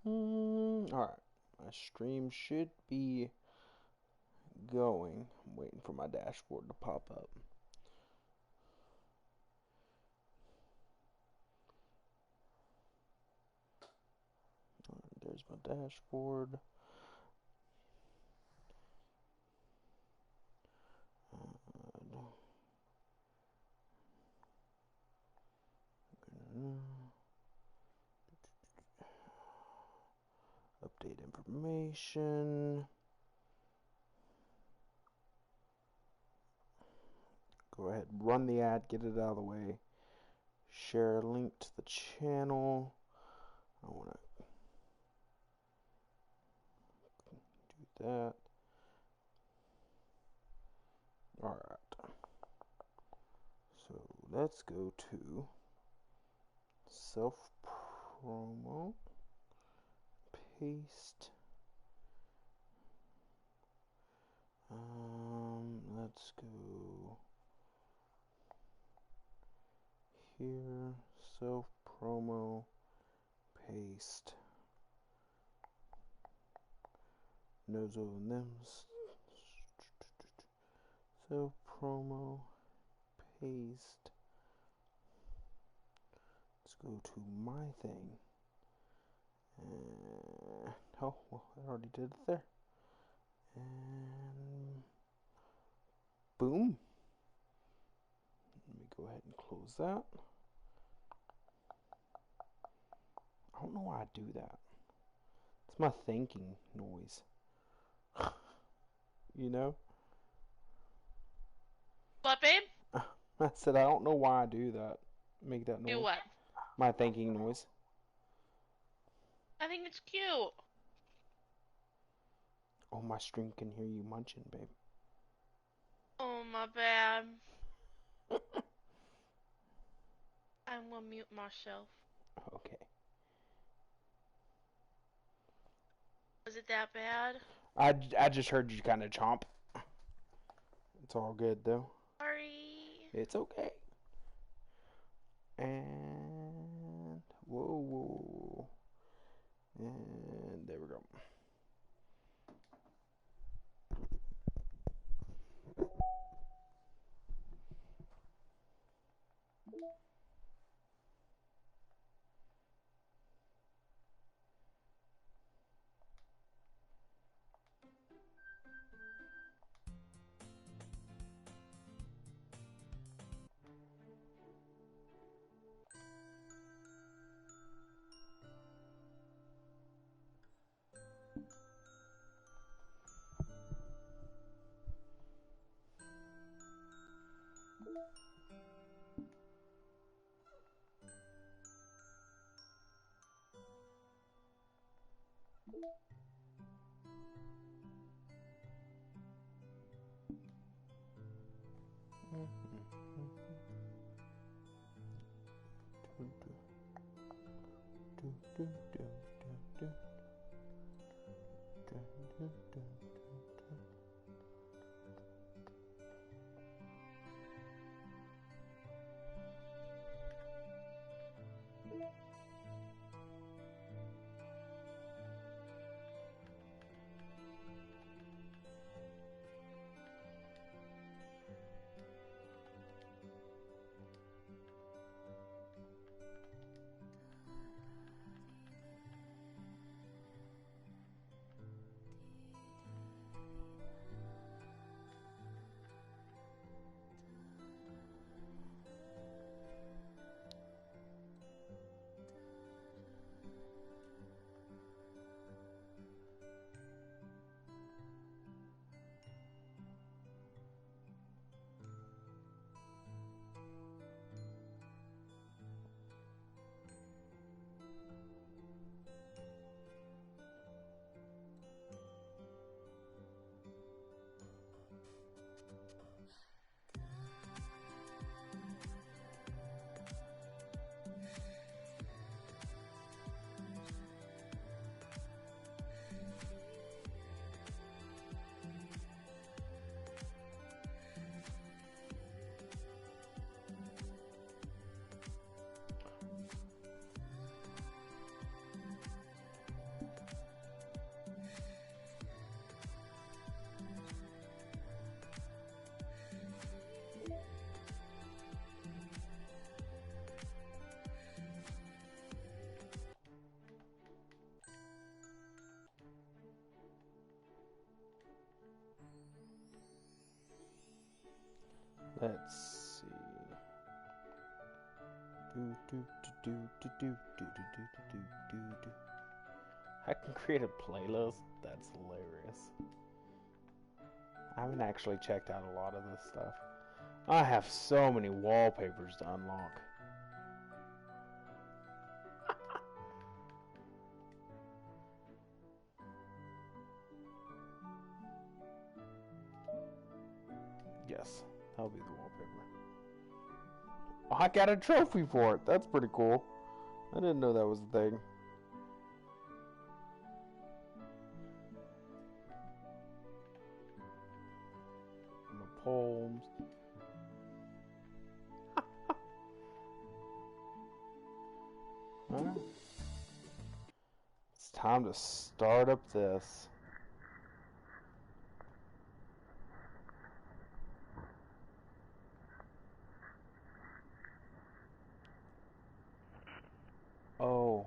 Alright, my stream should be going. I'm waiting for my dashboard to pop up. Alright, there's my dashboard. Update information. Go ahead, run the ad, get it out of the way. Share a link to the channel. I want to do that. Alright. So let's go to self promo. Paste. Let's go here. Self promo. Paste. Nozo and them's. Self promo. Paste. Let's go to my thing. And, oh, well, I already did it there. And boom. Let me go ahead and close that. I don't know why I do that. It's my thinking noise. You know? What, babe? I said I don't know why I do that. Make that noise. Do what? My thinking noise. I think it's cute. Oh, my stream can hear you munching, babe. Oh, my bad. I'm gonna mute myself. Okay. Was it that bad? I just heard you kind of chomp. It's all good, though. Sorry. It's okay. And whoa. And there we go. Let's see. I can create a playlist? That's hilarious. I haven't actually checked out a lot of this stuff. I have so many wallpapers to unlock. Yes, that'll be the wallpaper. Oh, I got a trophy for it. That's pretty cool. I didn't know that was a thing. My poems. Alright. It's time to start up this. Oh.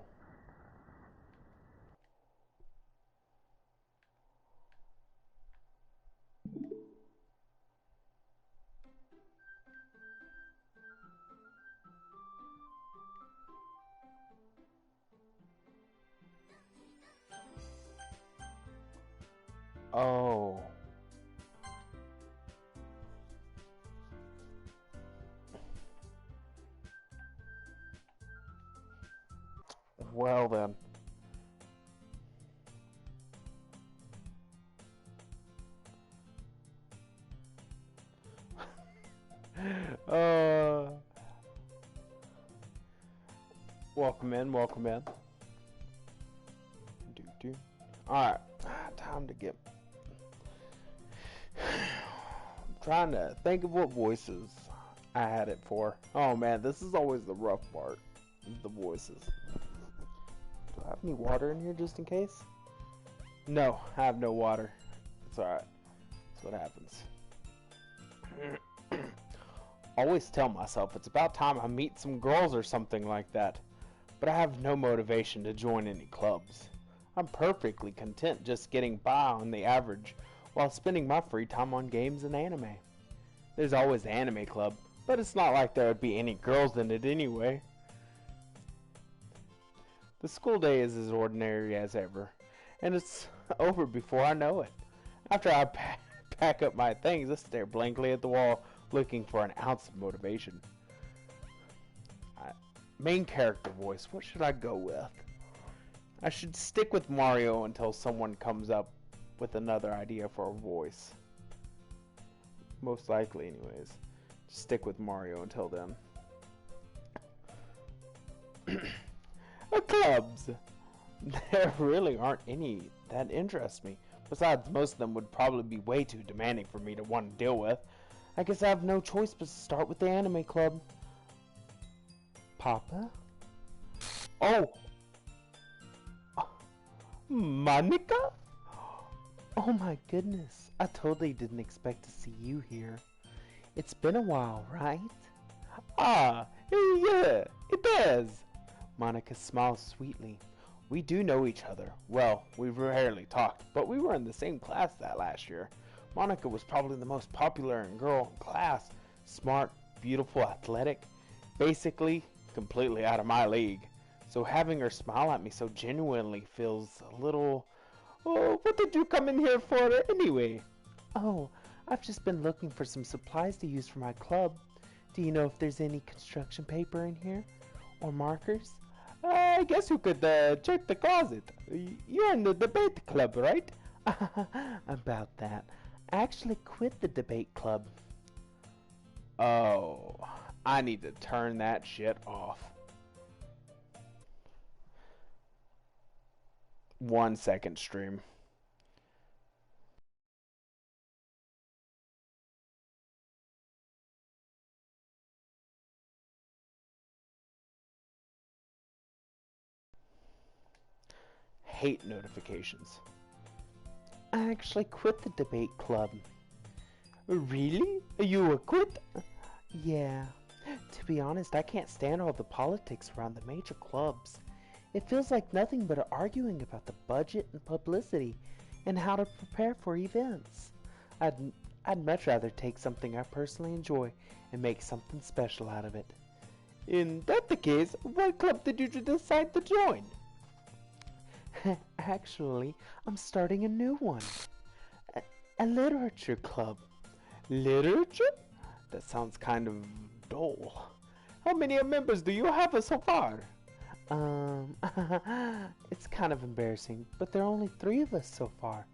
Oh. Well then. Welcome in, welcome in. Alright, time to get... I'm trying to think of what voices I had it for. Oh man, this is always the rough part. The voices. Do I have any water in here just in case? No, I have no water. It's alright. That's what happens. Always tell myself it's about time I meet some girls or something like that. But I have no motivation to join any clubs. I'm perfectly content just getting by on the average while spending my free time on games and anime. There's always the anime club, but it's not like there would be any girls in it anyway. The school day is as ordinary as ever, and it's over before I know it. After I pack up my things, I stare blankly at the wall, looking for an ounce of motivation. Main character voice, what should I go with? I should stick with Mario until someone comes up with another idea for a voice. Most likely, anyways. Just stick with Mario until then. Clubs! There really aren't any that interest me. Besides, most of them would probably be way too demanding for me to want to deal with. I guess I have no choice but to start with the anime club. Papa? Oh! Monica? Oh my goodness, I totally didn't expect to see you here. It's been a while, right? Ah, yeah, it does. Monica smiles sweetly. We do know each other. Well, we've rarely talked, but we were in the same class that last year. Monica was probably the most popular girl in class. Smart, beautiful, athletic. Basically, completely out of my league. So having her smile at me so genuinely feels a little... Oh, what did you come in here for anyway? Oh, I've just been looking for some supplies to use for my club. Do you know if there's any construction paper in here? Or markers? I guess you could check the closet. You're in the debate club, right? About that. I actually quit the debate club. Oh, I need to turn that shit off. 1 second stream. Hate notifications. I actually quit the debate club. Really? You quit? Yeah. To be honest, I can't stand all the politics around the major clubs. It feels like nothing but arguing about the budget and publicity and how to prepare for events. I'd much rather take something I personally enjoy and make something special out of it. In that the case, what club did you decide to join? Actually, I'm starting a new one. A, a literature club. Literature? That sounds kind of dull. How many members do you have so far? Um, it's kind of embarrassing, but there are only 3 of us so far.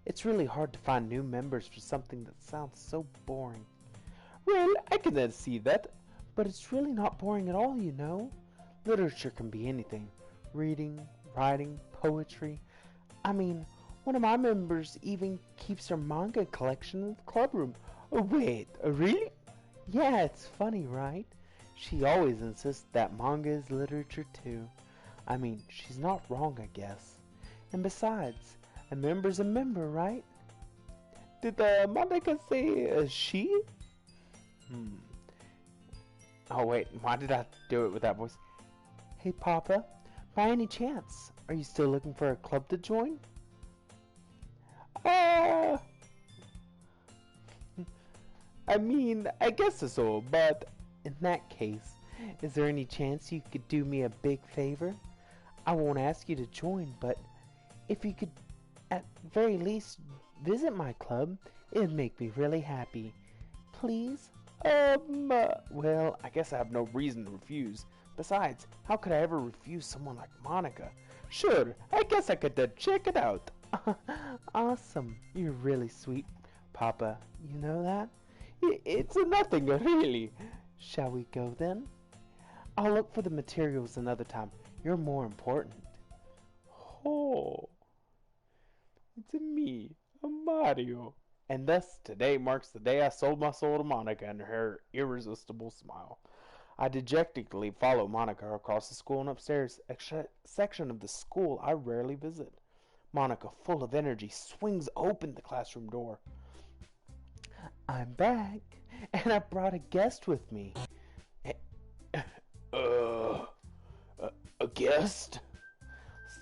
It's really hard to find new members for something that sounds so boring. Well, I can then see that, but it's really not boring at all, you know. Literature can be anything. Reading, writing, poetry. I mean, one of my members even keeps her manga collection in the club room. Oh, wait, really? Yeah, it's funny, right? She always insists that manga is literature too. I mean, she's not wrong, I guess. And besides, a member's a member, right? Did Monica say she? Oh wait, why did I do it with that voice? Hey Papa, by any chance, are you still looking for a club to join? I mean, I guess so, but in that case, is there any chance you could do me a big favor? I won't ask you to join, but if you could at very least visit my club, it'd make me really happy. Please? Well, I guess I have no reason to refuse. Besides, how could I ever refuse someone like Monica? Sure, I guess I could check it out. Awesome. You're really sweet, Papa. You know that? It's nothing, really. Shall we go then? I'll look for the materials another time. You're more important. Oh, it's me, Mario. And thus, today marks the day I sold my soul to Monica and her irresistible smile. I dejectedly follow Monica across the school and upstairs, a section of the school I rarely visit. Monica, full of energy, swings open the classroom door. I'm back, and I brought a guest with me. A guest?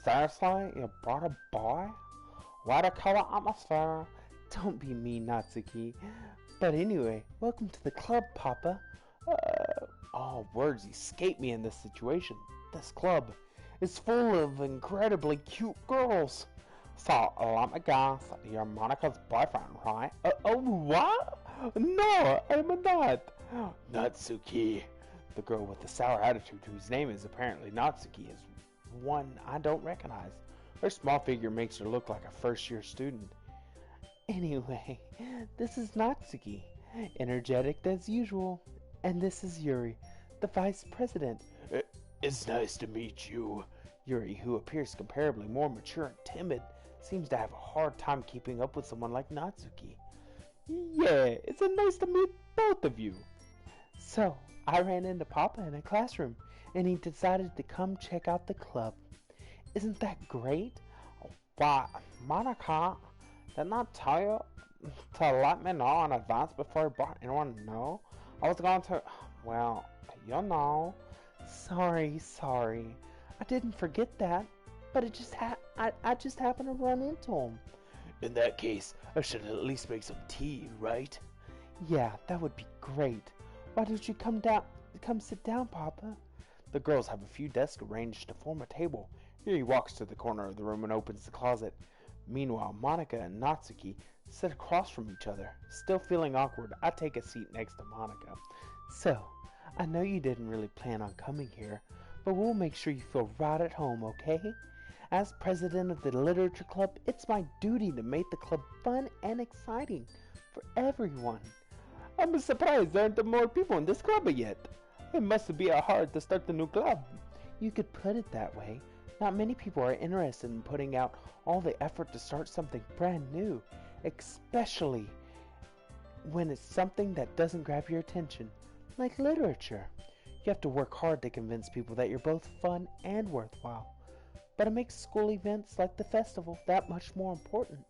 Seriously? You brought a boy? Watercolor atmosphere. Don't be mean, Natsuki. But anyway, welcome to the club, Papa. Words escape me in this situation. This club is full of incredibly cute girls. So, let me guess, you're Monica's boyfriend, right? What? No, I'm not. Natsuki. The girl with the sour attitude, whose name is apparently Natsuki, is one I don't recognize. Her small figure makes her look like a first-year student. Anyway, this is Natsuki, energetic as usual, and this is Yuri, the vice president. It's nice to meet you. Yuri, who appears comparably more mature and timid, seems to have a hard time keeping up with someone like Natsuki. Yeah, it's nice to meet both of you. So, I ran into Papa in a classroom, and he decided to come check out the club. Isn't that great? Why, Monica, didn't I tell you to let me know in advance before you brought anyone to know? I was going to, well, you know. Sorry. I didn't forget that, but it just I just happened to run into him. In that case, I should at least make some tea, right? Yeah, that would be great. Why don't you come sit down, Papa? The girls have a few desks arranged to form a table. Here he walks to the corner of the room and opens the closet. Meanwhile, Monica and Natsuki sit across from each other. Still feeling awkward, I take a seat next to Monica. So, I know you didn't really plan on coming here, but we'll make sure you feel right at home, okay? As president of the literature club, it's my duty to make the club fun and exciting for everyone. I'm surprised there aren't more people in this club yet. It must be hard to start a new club. You could put it that way. Not many people are interested in putting out all the effort to start something brand new, especially when it's something that doesn't grab your attention, like literature. You have to work hard to convince people that you're both fun and worthwhile. But it makes school events like the festival that much more important.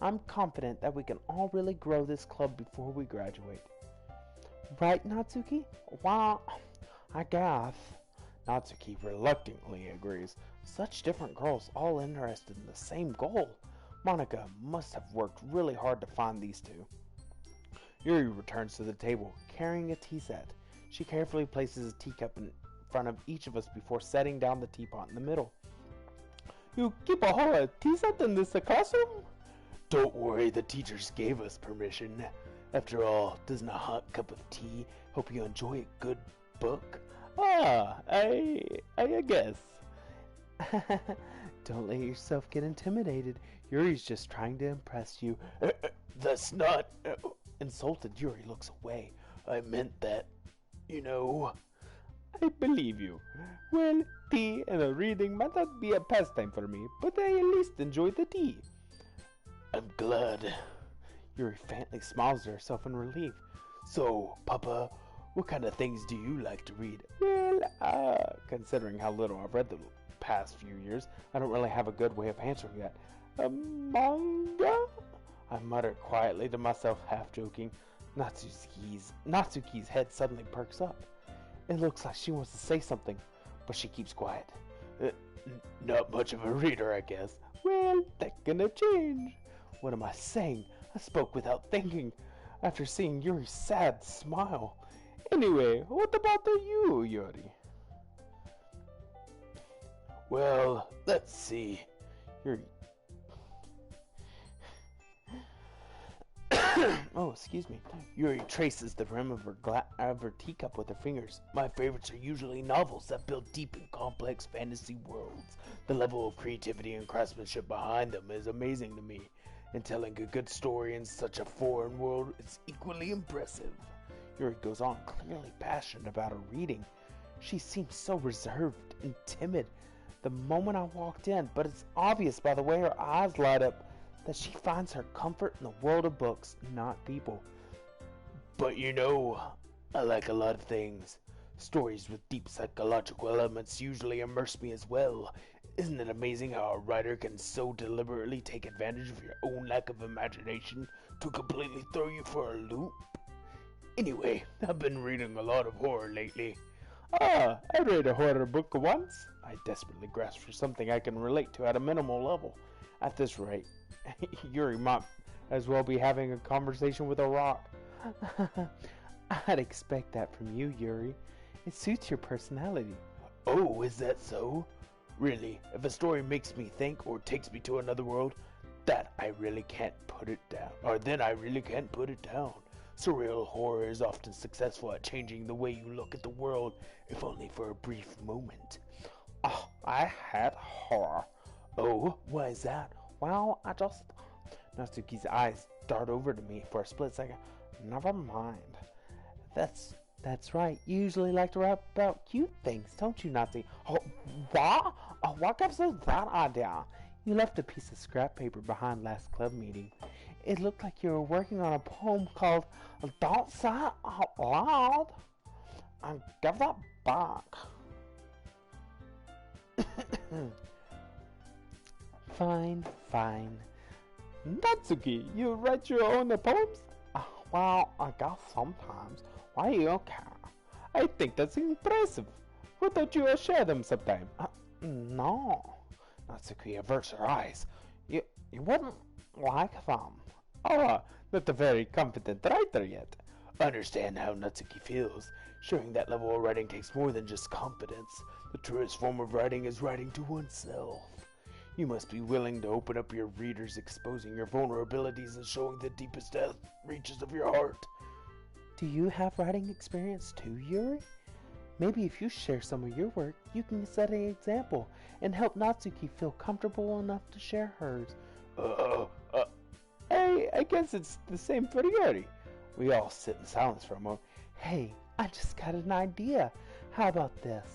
I'm confident that we can all really grow this club before we graduate. Right, Natsuki? Well, I guess. Natsuki reluctantly agrees. Such different girls, all interested in the same goal. Monica must have worked really hard to find these two. Yuri returns to the table, carrying a tea set. She carefully places a teacup in front of each of us before setting down the teapot in the middle. You keep a whole tea set in this classroom? Don't worry, the teachers gave us permission. After all, doesn't a hot cup of tea help you enjoy a good book? I guess. Don't let yourself get intimidated. Yuri's just trying to impress you. That's not... Insulted, Yuri looks away. I meant that, you know. I believe you. Well, tea and a reading might not be a pastime for me, but I at least enjoy the tea. I'm glad. Yuri faintly smiles to herself in relief. So, Papa, what kind of things do you like to read? Well, considering how little I've read the past few years, I don't really have a good way of answering that. Manga? I muttered quietly to myself, half joking. Natsuki's head suddenly perks up. It looks like she wants to say something, but she keeps quiet. Not much of a reader, I guess. Well, that's gonna change. What am I saying? I spoke without thinking, after seeing Yuri's sad smile. Anyway, what about you, Yuri? Well, let's see. Yuri... Oh, excuse me. Yuri traces the rim of her teacup with her fingers. My favorites are usually novels that build deep and complex fantasy worlds. The level of creativity and craftsmanship behind them is amazing to me. And telling a good story in such a foreign world is equally impressive. Yuri goes on, clearly passionate about her reading. She seems so reserved and timid the moment I walked in, but it's obvious by the way her eyes light up that she finds her comfort in the world of books, not people. But you know, I like a lot of things. Stories with deep psychological elements usually immerse me as well. Isn't it amazing how a writer can so deliberately take advantage of your own lack of imagination to completely throw you for a loop? Anyway, I've been reading a lot of horror lately. I read a horror book once. I desperately grasp for something I can relate to at a minimal level. At this rate, Yuri might as well be having a conversation with a rock. I'd expect that from you, Yuri. It suits your personality. Oh, is that so? Really, if a story makes me think or takes me to another world, then I really can't put it down. Surreal horror is often successful at changing the way you look at the world, if only for a brief moment. Oh, I hate horror. Oh, why is that? Well, Natsuki's eyes dart over to me for a split second. Never mind. That's right. You usually like to rap about cute things, don't you, Natsuki? Oh, what? Oh, what gives you that idea? You left a piece of scrap paper behind last club meeting. It looked like you were working on a poem called Don't Say It Out Loud. And give that back. Fine. Natsuki, you write your own poems? Well, I guess sometimes. Why you care? I think that's impressive. Why don't you share them sometime? No. Natsuki averts her eyes. You wouldn't like them. Oh, not a very confident writer yet. I understand how Natsuki feels. Sharing that level of writing takes more than just confidence. The truest form of writing is writing to oneself. You must be willing to open up your readers, exposing your vulnerabilities and showing the deepest reaches of your heart. Do you have writing experience too, Yuri? Maybe if you share some of your work, you can set an example and help Natsuki feel comfortable enough to share hers. I guess it's the same for Yuri. We all sit in silence for a moment. Hey, I just got an idea. How about this?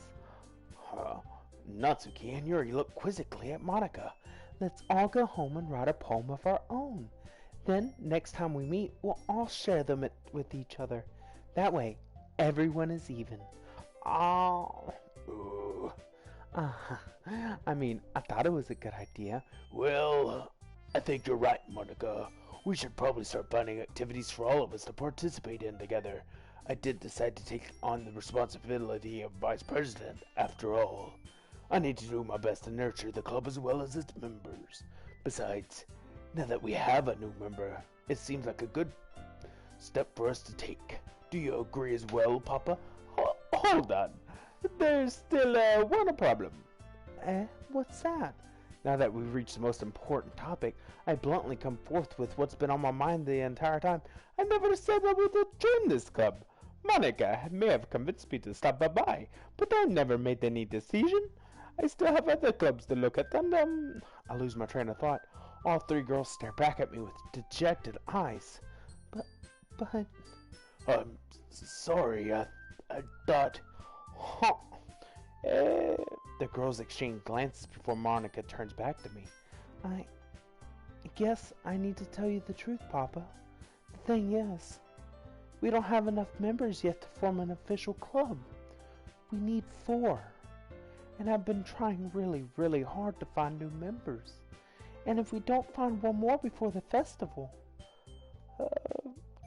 Natsuki and Yuri look quizzically at Monica. Let's all go home and write a poem of our own. Then, next time we meet, we'll all share them with each other. That way, everyone is even. Oh. I thought it was a good idea. Well, I think you're right, Monica. We should probably start finding activities for all of us to participate in together. I did decide to take on the responsibility of vice president, after all. I need to do my best to nurture the club as well as its members. Besides, now that we have a new member, it seems like a good step for us to take. Do you agree as well, Papa? Hold on. There's still one problem. What's that? Now that we've reached the most important topic, I bluntly come forth with what's been on my mind the entire time. I never said I would join this club. Monica may have convinced me to stop by, but I never made any decision. I still have other clubs to look at, and I lose my train of thought. All three girls stare back at me with dejected eyes. But... I'm sorry, I thought... Huh. The girls exchange glances before Monica turns back to me. I guess I need to tell you the truth, Papa. The thing is, we don't have enough members yet to form an official club. We need 4. And I've been trying really, really hard to find new members. And if we don't find one more before the festival,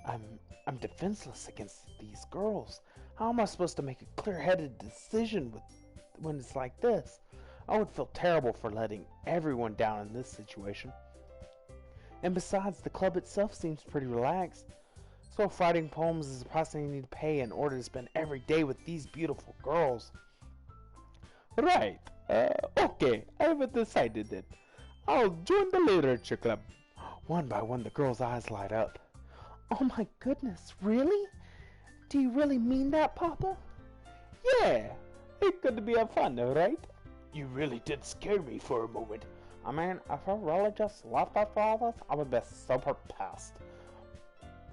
I'm defenseless against these girls. How am I supposed to make a clear-headed decision when it's like this? I would feel terrible for letting everyone down in this situation. And besides, the club itself seems pretty relaxed. So if writing poems is a price I need to pay in order to spend every day with these beautiful girls. Right. Okay, I've decided it. I'll join the literature club. One by one, the girls' eyes light up. Oh my goodness, really? Do you really mean that, Papa? Yeah, it could be a fun, right? You really did scare me for a moment. I mean, if I really just left after all this, I would be super pissed.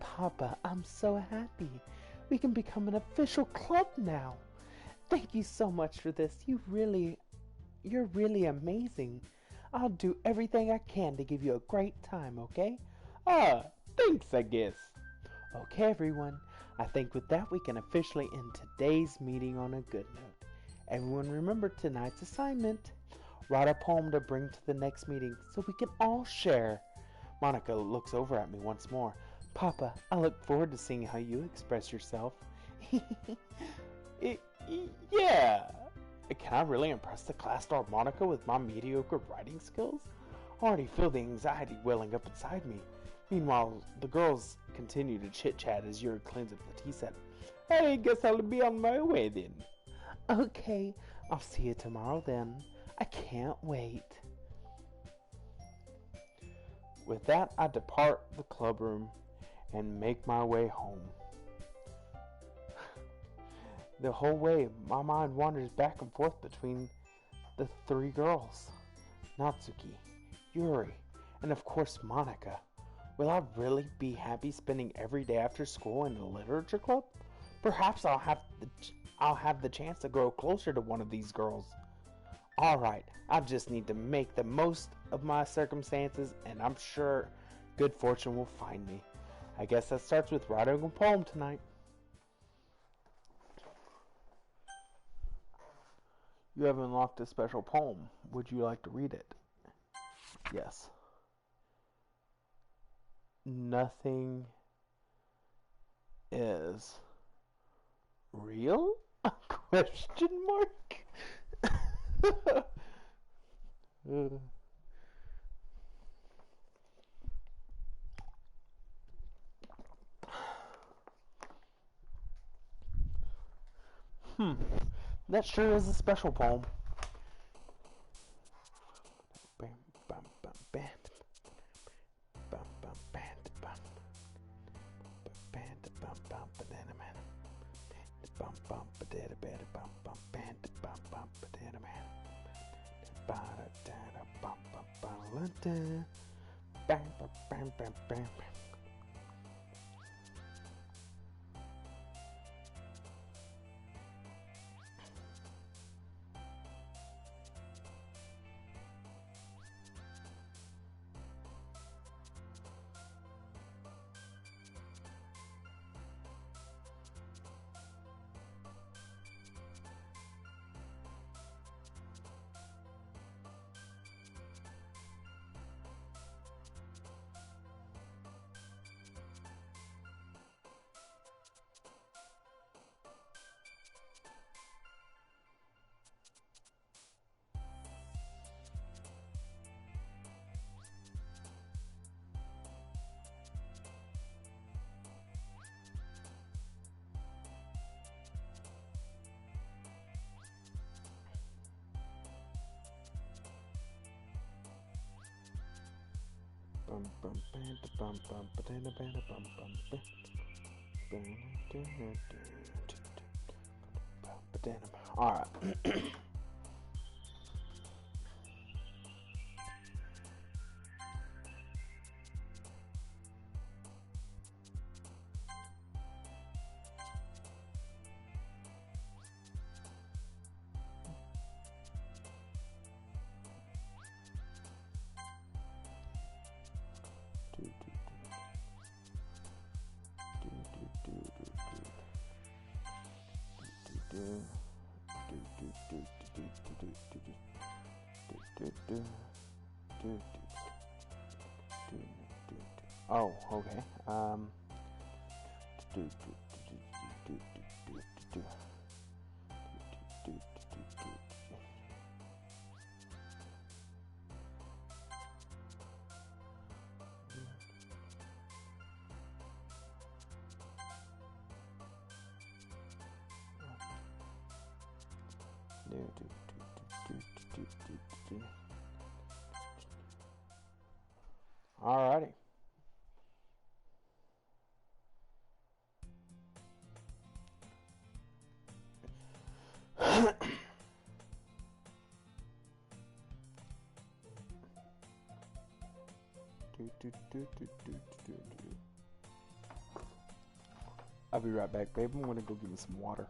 Papa, I'm so happy. We can become an official club now. Thank you so much for this. You're really amazing. I'll do everything I can to give you a great time, okay? Thanks, I guess. Okay, everyone. I think with that, we can officially end today's meeting on a good note. Everyone remember tonight's assignment. Write a poem to bring to the next meeting so we can all share. Monica looks over at me once more. Papa, I look forward to seeing how you express yourself. Yeah. Can I really impress the class star Monica with my mediocre writing skills? I already feel the anxiety welling up inside me. Meanwhile, the girls continue to chit-chat as Yuri cleans up the tea set. I guess I'll be on my way then. Okay, I'll see you tomorrow then. I can't wait. With that, I depart the club room and make my way home. The whole way, my mind wanders back and forth between the 3 girls. Natsuki, Yuri, and of course Monica. Will I really be happy spending every day after school in the literature club? Perhaps I'll have the chance to grow closer to one of these girls. Alright, I just need to make the most of my circumstances, and I'm sure good fortune will find me. I guess that starts with writing a poem tonight. You have unlocked a special poem. Would you like to read it? Yes. Nothing is real? Question mark? That sure is a special poem. Alright. Oh, okay. Alrighty. I'll be right back, babe. I'm gonna go get me some water.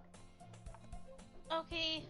Okay.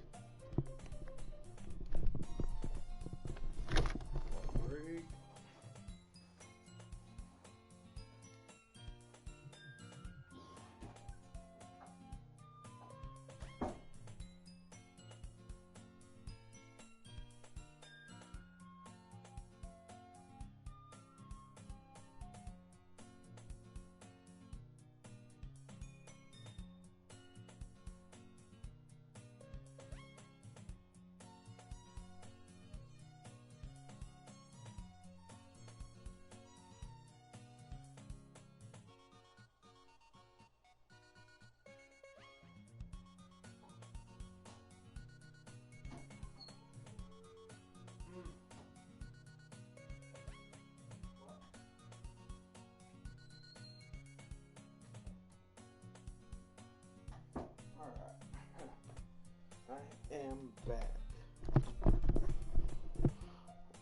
I am back.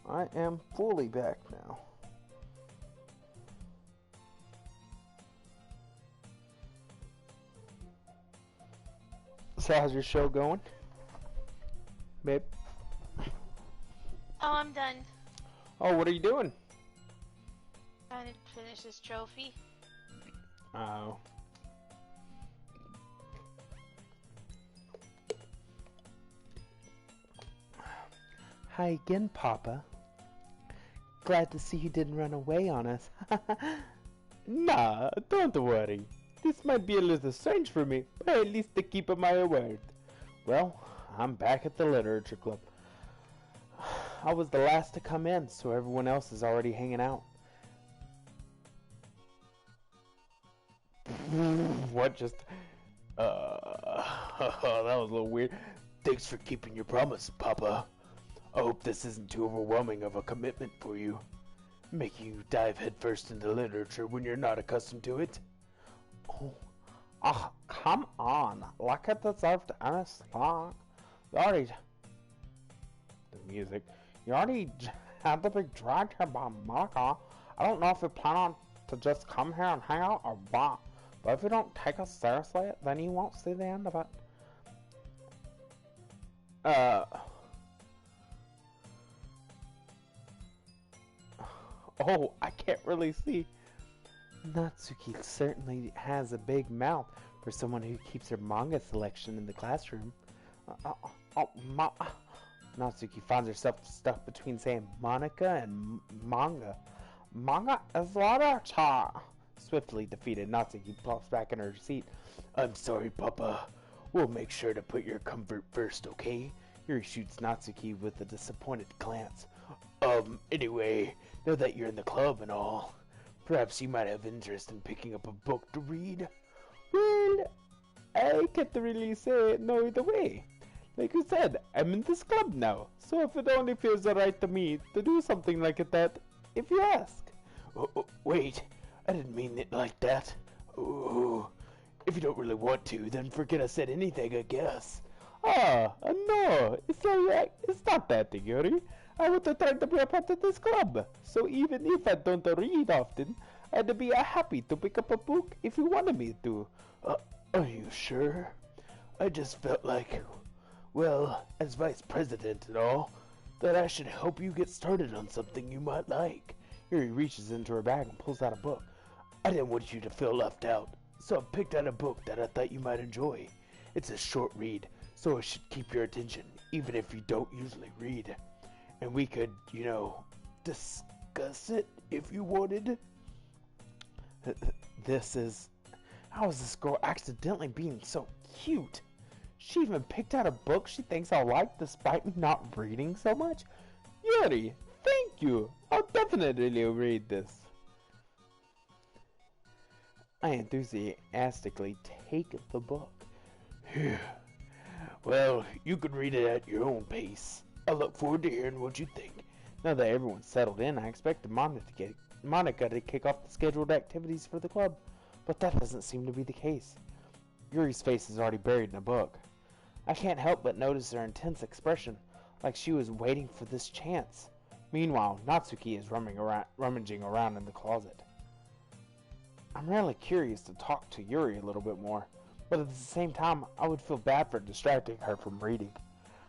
I am fully back now. So how's your show going, babe? Oh, I'm done. Oh, what are you doing? Trying to finish this trophy. Oh. Hi again, Papa. Glad to see you didn't run away on us. Nah, don't worry. This might be a little strange for me, but at least I keep my word. Well, I'm back at the literature club. I was the last to come in, so everyone else is already hanging out. What just... that was a little weird. Thanks for keeping your promise, Papa. I hope this isn't too overwhelming of a commitment for you. Make you dive headfirst into literature when you're not accustomed to it. Oh, come on. Like I deserve to understand. You already... The music. You already had to be dragged here by Monica. I don't know if you plan on to just come here and hang out or what. But if you don't take us seriously, then you won't see the end of it. Oh, I can't really see. Natsuki certainly has a big mouth for someone who keeps her manga selection in the classroom. Natsuki finds herself stuck between saying Monica and manga. Manga is literature. Swiftly defeated, Natsuki plops back in her seat. I'm sorry, Papa. We'll make sure to put your comfort first, okay? Yuri shoots Natsuki with a disappointed glance. Anyway, now that you're in the club and all, perhaps you might have interest in picking up a book to read. Well, I can't really say no either way. Like you said, I'm in this club now, so if it only feels right to me to do something like that, if you ask. Wait, I didn't mean it like that. Oh, if you don't really want to, then forget I said anything, I guess. No, it's not that, Yuri. I want to try to be a part of this club. So even if I don't read often, I'd be happy to pick up a book if you wanted me to. Are you sure? I just felt like, well, as vice president and all, that I should help you get started on something you might like. Yuri reaches into her bag and pulls out a book. I didn't want you to feel left out, so I picked out a book that I thought you might enjoy. It's a short read, so it should keep your attention, even if you don't usually read. And we could, discuss it if you wanted. How is this girl accidentally being so cute? She even picked out a book she thinks I'll like despite me not reading so much? Yuri, thank you! I'll definitely read this. I enthusiastically take the book. Well, you can read it at your own pace. I look forward to hearing what you think. Now that everyone's settled in, I expected Monica to kick off the scheduled activities for the club, but that doesn't seem to be the case. Yuri's face is already buried in a book. I can't help but notice her intense expression, like she was waiting for this chance. Meanwhile, Natsuki is rummaging around in the closet. I'm really curious to talk to Yuri a little bit more, but at the same time, I would feel bad for distracting her from reading.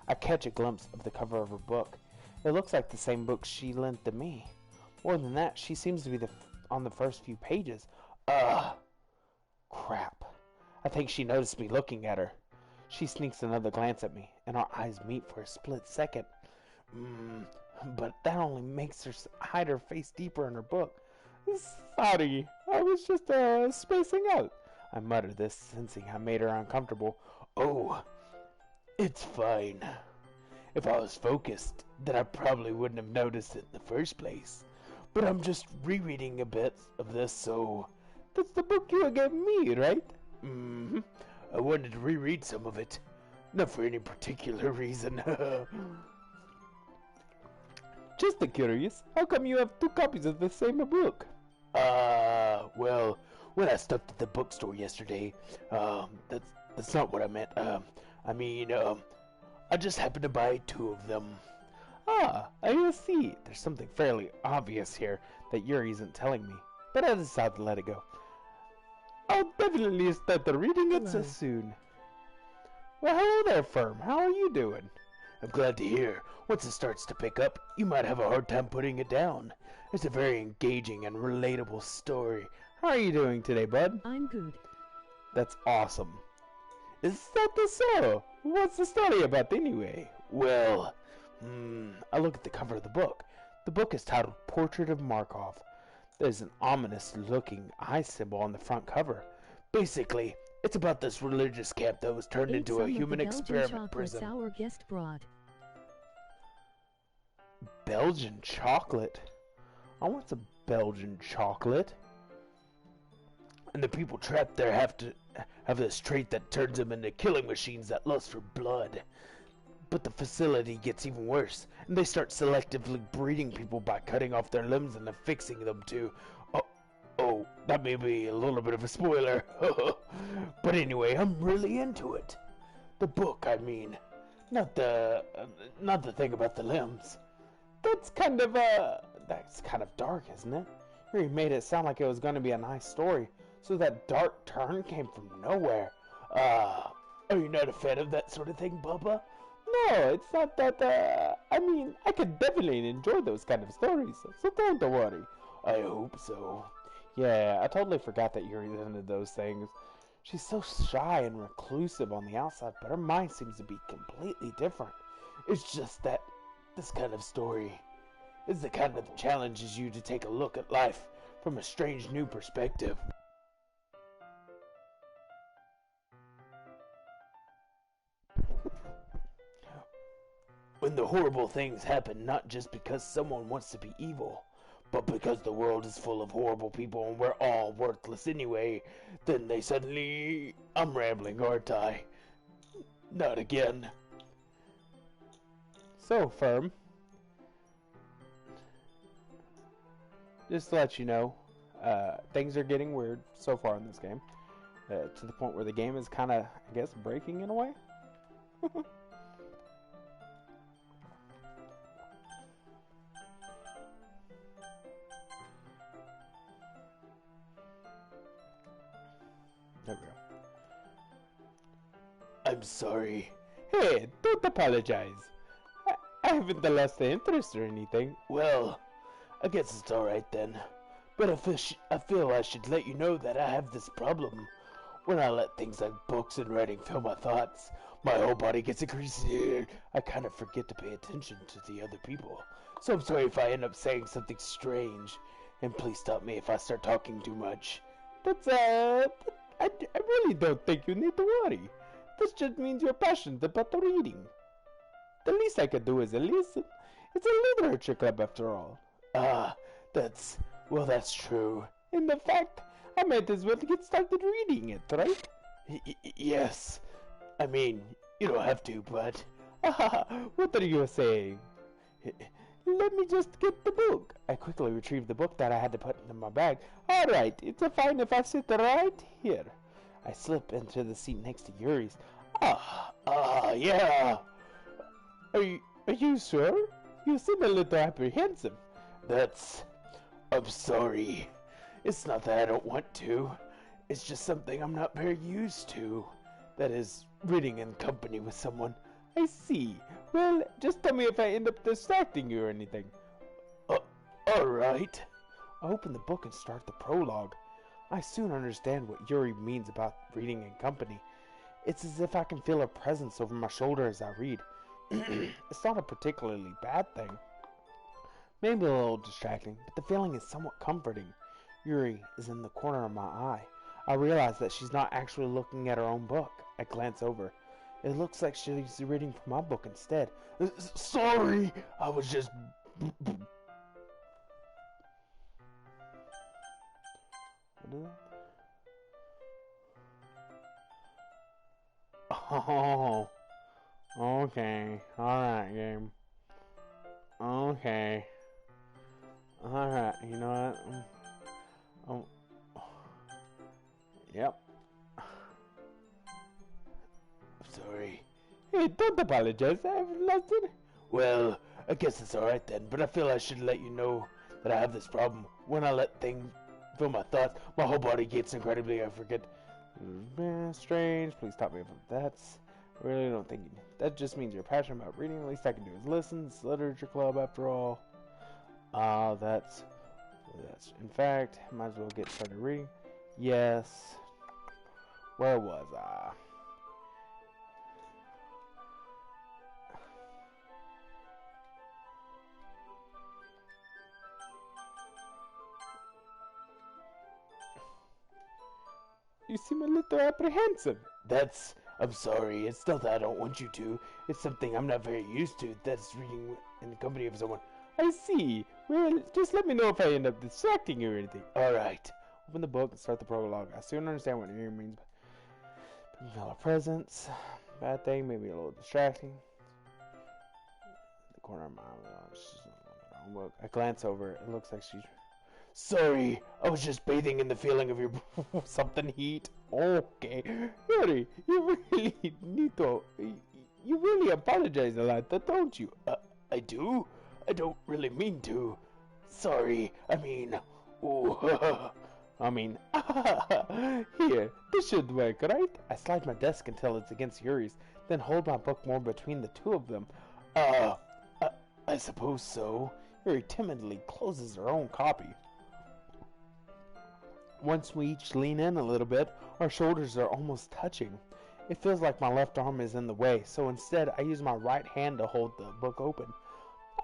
I catch a glimpse of the cover of her book. It looks like the same book she lent to me. More than that, she seems to be on the first few pages. Crap. I think she noticed me looking at her. She sneaks another glance at me, and our eyes meet for a split second. But that only makes her hide her face deeper in her book. Sorry, I was just spacing out. I muttered this, sensing I made her uncomfortable. Oh, it's fine. If I was focused, then I probably wouldn't have noticed it in the first place. But I'm just rereading a bit of this, so... That's the book you gave me, right? I wanted to reread some of it. Not for any particular reason. Just curious, how come you have two copies of the same book? Well, when I stopped at the bookstore yesterday, that's not what I meant. I just happened to buy two of them. I see. There's something fairly obvious here that Yuri isn't telling me, but I decided to let it go. I'll definitely start reading it so soon. Well, hello there, Firm. How are you doing? I'm glad to hear. Once it starts to pick up, you might have a hard time putting it down. It's a very engaging and relatable story. How are you doing today, bud? I'm good. That's awesome. Is that so? What's the story about anyway? Well, I look at the cover of the book. The book is titled Portrait of Markov. There's an ominous-looking eye symbol on the front cover. Basically, it's about this religious camp that was turned into a human experiment prison. Our guest brought. Belgian chocolate? I want some Belgian chocolate. And the people trapped there have to have this trait that turns them into killing machines that lust for blood. But the facility gets even worse, and they start selectively breeding people by cutting off their limbs and affixing them to... Oh, that may be a little bit of a spoiler. But anyway, I'm really into it. The book, I mean. Not the thing about the limbs. That's kind of dark, isn't it? You made it sound like it was going to be a nice story, so that dark turn came from nowhere. Are you not a fan of that sort of thing, Bubba? No, it's not that, I could definitely enjoy those kind of stories, so don't worry. I hope so. Yeah, I totally forgot that Yuri into those things. She's so shy and reclusive on the outside, but her mind seems to be completely different. It's just that this kind of story is the kind that challenges you to take a look at life from a strange new perspective. When the horrible things happen not just because someone wants to be evil, but because the world is full of horrible people and we're all worthless anyway, then they suddenly... I'm rambling, aren't I? Not again. So, Firm. just to let you know, things are getting weird so far in this game. To the point where the game is kind of, I guess, breaking in a way. There we go. I'm sorry. Hey, don't apologize. I haven't lost the interest or anything. Well, I guess it's alright then. But I feel I should let you know that I have this problem. When I let things like books and writing fill my thoughts, my whole body gets increasing. I kind of forget to pay attention to the other people. So I'm sorry if I end up saying something strange. And please stop me if I start talking too much. That's, I really don't think you need to worry. This just means you're passionate about the reading. The least I could do is listen. It's a literature club after all. That's true. In the fact, I might as well get started reading it, right? Yes. I mean, you don't have to, but... what are you saying? Let me just get the book. I quickly retrieved the book that I had to put in my bag. Alright, it's fine if I sit right here. I slip into the seat next to Yuri's. Yeah. Are you sure? You seem a little apprehensive. I'm sorry. It's not that I don't want to. It's just something I'm not very used to. That is, reading in company with someone. I see. Well, just tell me if I end up distracting you or anything. Alright. I open the book and start the prologue. I soon understand what Yuri means about reading in company. It's as if I can feel her presence over my shoulder as I read. It's not a particularly bad thing. Maybe a little distracting, but the feeling is somewhat comforting. Yuri is in the corner of my eye. I realize that she's not actually looking at her own book. I glance over. It looks like she's reading from my book instead. Sorry, I was just... What is that? Oh, okay. Alright, game. Okay. Alright, you know what? Yep. Sorry. Hey, don't apologize. I've lost it. Well, I guess it's alright then, but I feel I should let you know that I have this problem. When I let things fill my thoughts, my whole body gets incredibly, I forget. Strange. Please stop me if that's... I really don't think that just means you're passionate about reading. The least I can do is listen. It's literature club after all. That's... In fact, might as well get started reading. Yes. Where was I? You seem a little apprehensive. I'm sorry. It's not that I don't want you to. It's something I'm not very used to. That's reading in the company of someone. I see. Well, just let me know if I end up distracting you or anything. Alright. Open the book and start the prologue. I soon understand what it means. Vanilla presence. Bad thing, maybe a little distracting. The corner of my eye. I glance over. It looks like she's... Sorry, I was just bathing in the feeling of your something heat. Okay. Yuri, you really need to... You really apologize a lot, don't you? I do? I don't really mean to. Sorry, I mean... Oh, here, this should work, right? I slide my desk until it's against Yuri's, then hold my book more between the two of them. I suppose so. Yuri timidly closes her own copy. Once we each lean in a little bit, our shoulders are almost touching. It feels like my left arm is in the way, so instead I use my right hand to hold the book open.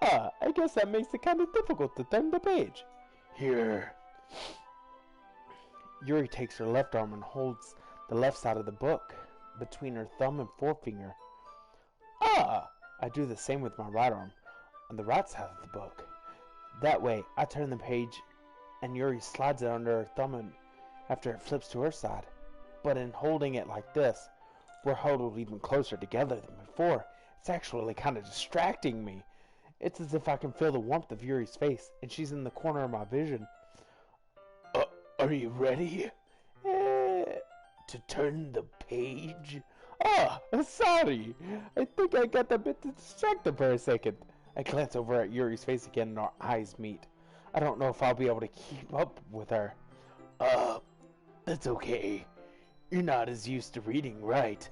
I guess that makes it kind of difficult to turn the page. Here. Yuri takes her left arm and holds the left side of the book between her thumb and forefinger. I do the same with my right arm on the right side of the book. That way, I turn the page and Yuri slides it under her thumb and after it flips to her side. But in holding it like this, we're huddled even closer together than before. It's actually kind of distracting me. It's as if I can feel the warmth of Yuri's face, and she's in the corner of my vision. Are you ready? To turn the page? Sorry. I think I got a bit distracted for a second. I glance over at Yuri's face again and our eyes meet. I don't know if I'll be able to keep up with her. That's okay. You're not as used to reading, right?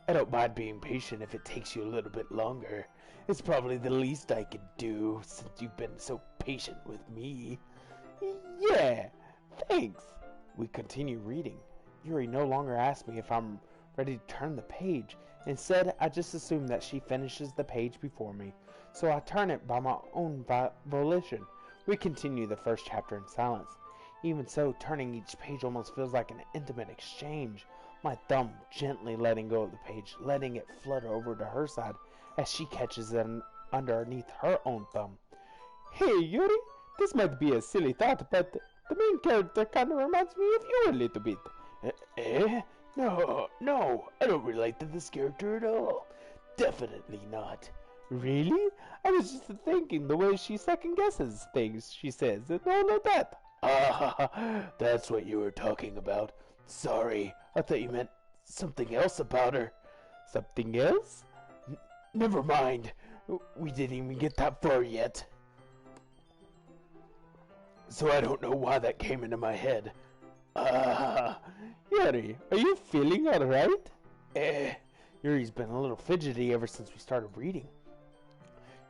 I don't mind being patient if it takes you a little bit longer. It's probably the least I could do since you've been so patient with me. Yeah, thanks. We continue reading. Yuri no longer asks me if I'm ready to turn the page. Instead, I just assume that she finishes the page before me, so I turn it by my own volition. We continue the first chapter in silence. Even so, turning each page almost feels like an intimate exchange. My thumb gently letting go of the page, letting it flutter over to her side as she catches it underneath her own thumb. Hey, Yuri, this might be a silly thought, but the main character kind of reminds me of you a little bit. No, I don't relate to this character at all. Definitely not. Really? I was just thinking the way she second guesses things she says and all of that. That's what you were talking about. Sorry, I thought you meant something else about her. Something else? Never mind. We didn't even get that far yet. So I don't know why that came into my head. Yuri, are you feeling alright? Yuri's been a little fidgety ever since we started reading.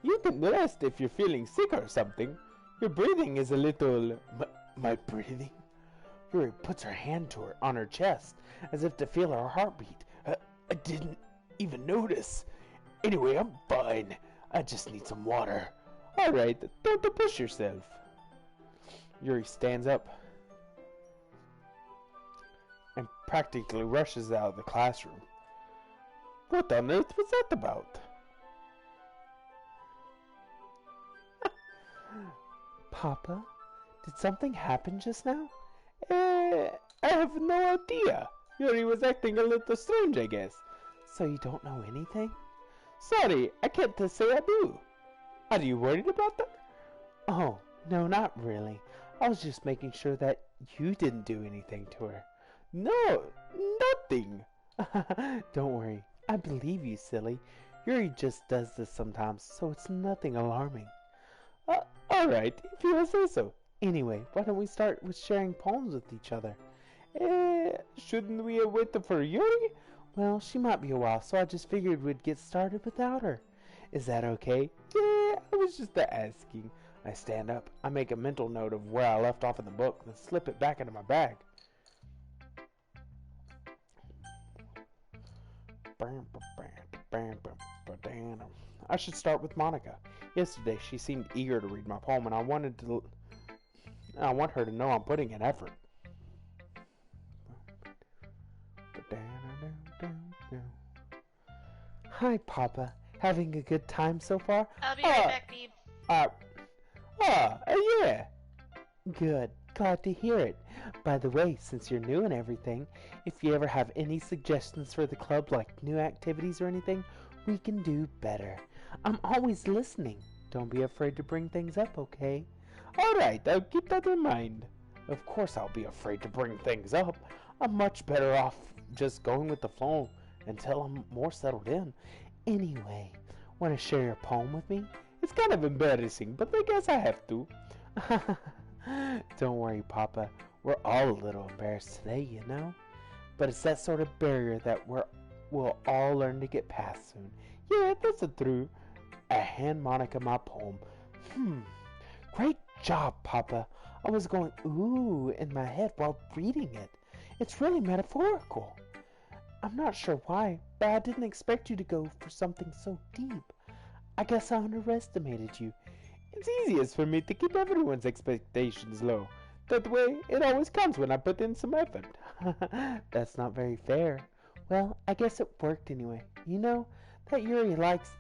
You can rest if you're feeling sick or something. Your breathing is a little... My breathing? Yuri puts her hand on her chest, as if to feel her heartbeat. I didn't even notice. Anyway, I'm fine. I just need some water. Alright, don't push yourself. Yuri stands up and practically rushes out of the classroom. What on earth was that about? Papa, did something happen just now? I have no idea. Yuri was acting a little strange, I guess. So you don't know anything? Sorry, I can't say I do. Are you worried about that? Oh, no, not really. I was just making sure that you didn't do anything to her. No, nothing. Don't worry. I believe you, silly. Yuri just does this sometimes, so it's nothing alarming. Alright, if you say so. Anyway, why don't we start with sharing poems with each other? Shouldn't we have waited for Yuri? Well, she might be a while, so I just figured we'd get started without her. Is that okay? Yeah, I was just asking. I stand up. I make a mental note of where I left off in the book, then slip it back into my bag. I should start with Monica. Yesterday, she seemed eager to read my poem, and I want her to know I'm putting in effort. Hi, Papa. Having a good time so far? I'll be right back, Beeb. Yeah. Good. Glad to hear it. By the way, since you're new and everything, if you ever have any suggestions for the club, like new activities or anything, we can do better. I'm always listening. Don't be afraid to bring things up, okay? Alright, I'll keep that in mind. Of course I'll be afraid to bring things up. I'm much better off just going with the flow until I'm more settled in. Anyway, want to share your poem with me? It's kind of embarrassing, but I guess I have to. Don't worry, Papa. We're all a little embarrassed today, you know? But it's that sort of barrier that we'll all learn to get past soon. Yeah, that's the truth. I hand Monica my poem. Great job, Papa. I was going ooh in my head while reading it. It's really metaphorical. I'm not sure why, but I didn't expect you to go for something so deep. I guess I underestimated you. It's easiest for me to keep everyone's expectations low. That way, it always comes when I put in some effort. That's not very fair. Well, I guess it worked anyway. You know, that Yuri likes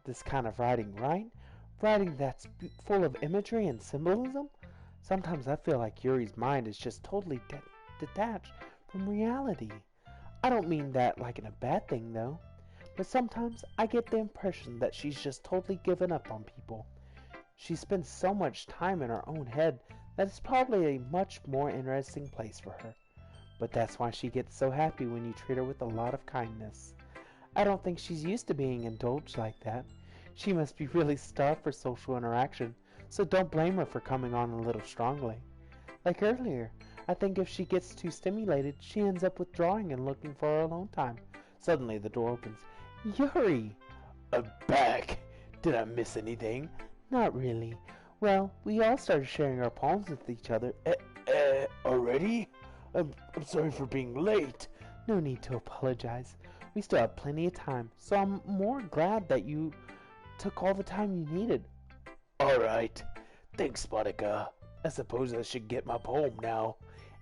this kind of writing, right? Writing that's full of imagery and symbolism. Sometimes I feel like Yuri's mind is just totally detached from reality. I don't mean that like in a bad thing, though. but sometimes I get the impression that she's just totally given up on people. She spends so much time in her own head that it's probably a much more interesting place for her. But that's why she gets so happy when you treat her with a lot of kindness. I don't think she's used to being indulged like that. She must be really starved for social interaction, so don't blame her for coming on a little strongly. Like earlier, I think if she gets too stimulated, she ends up withdrawing and looking for her alone time. Suddenly the door opens. Yuri! I'm back! Did I miss anything? Not really. Well, we all started sharing our poems with each other. Already? I'm sorry for being late. No need to apologize. We still have plenty of time, so I'm more glad that you took all the time you needed. Alright. Thanks, Monica. I suppose I should get my poem now.